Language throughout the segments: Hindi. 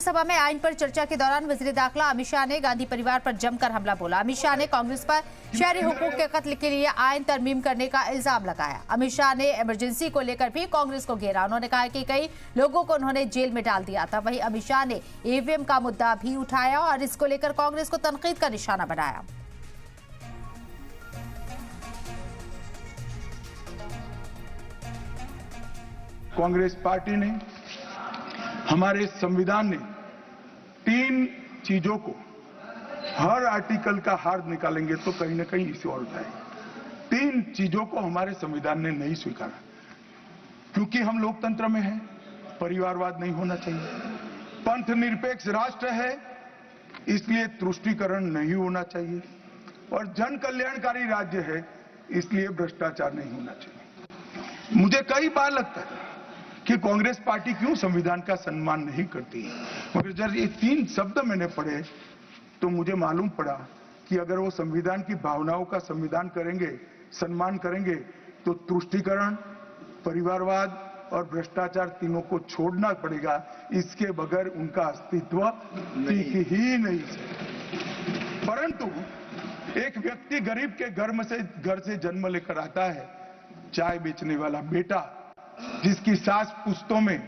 सभा में आइन पर चर्चा के दौरान वजीर दाखिला अमित शाह ने गांधी परिवार पर जमकर हमला बोला। अमित शाह ने कांग्रेस पर शहरी हुकूक के कत्ल के लिए आइन तरमीम करने का इल्जाम लगाया। अमित शाह ने इमरजेंसी को लेकर भी कांग्रेस को घेरा। उन्होंने कहा कि कई लोगों को उन्होंने जेल में डाल दिया था। वहीं अमित शाह ने ईवीएम का मुद्दा भी उठाया और इसको लेकर कांग्रेस को तनकीद का निशाना बनाया। कांग्रेस पार्टी ने, हमारे संविधान ने 3 चीजों को, हर आर्टिकल का हार्द निकालेंगे तो कहीं ना कहीं इसे और उठाएंगे। 3 चीजों को हमारे संविधान ने नहीं स्वीकारा, क्योंकि हम लोकतंत्र में हैं, परिवारवाद नहीं होना चाहिए, पंथ निरपेक्ष राष्ट्र है इसलिए तुष्टीकरण नहीं होना चाहिए, और जन कल्याणकारी राज्य है इसलिए भ्रष्टाचार नहीं होना चाहिए। मुझे कई बार लगता है कि कांग्रेस पार्टी क्यों संविधान का सम्मान नहीं करती है, मगर जब ये 3 शब्द मैंने पढ़े तो मुझे मालूम पड़ा कि अगर वो संविधान की भावनाओं का संविधान करेंगे, सम्मान करेंगे, तो तुष्टीकरण, परिवारवाद और भ्रष्टाचार तीनों को छोड़ना पड़ेगा। इसके बगैर उनका अस्तित्व टिक ही नहीं सकता। परंतु एक व्यक्ति गरीब के घर से जन्म लेकर आता है, चाय बेचने वाला बेटा, जिसकी सास पुश्तों में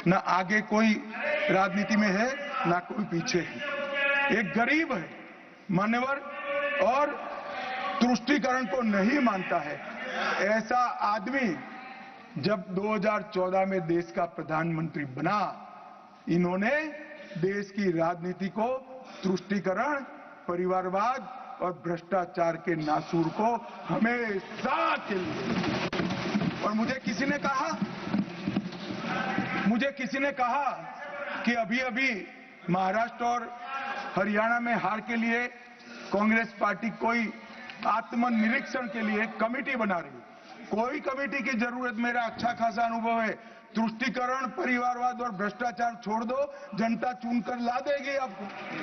न आगे कोई राजनीति में है न कोई पीछे है, एक गरीब है, मान्यवर, और तुष्टीकरण को नहीं मानता है। ऐसा आदमी जब 2014 में देश का प्रधानमंत्री बना, इन्होंने देश की राजनीति को तुष्टीकरण, परिवारवाद और भ्रष्टाचार के नासूर को हमेशा के लिए। और मुझे किसी ने कहा कि अभी महाराष्ट्र और हरियाणा में हार के लिए कांग्रेस पार्टी कोई आत्मनिरीक्षण के लिए कमेटी बना रही। कोई कमेटी की जरूरत, मेरा अच्छा खासा अनुभव है। तुष्टीकरण, परिवारवाद और भ्रष्टाचार छोड़ दो, जनता चुनकर ला देगी आपको।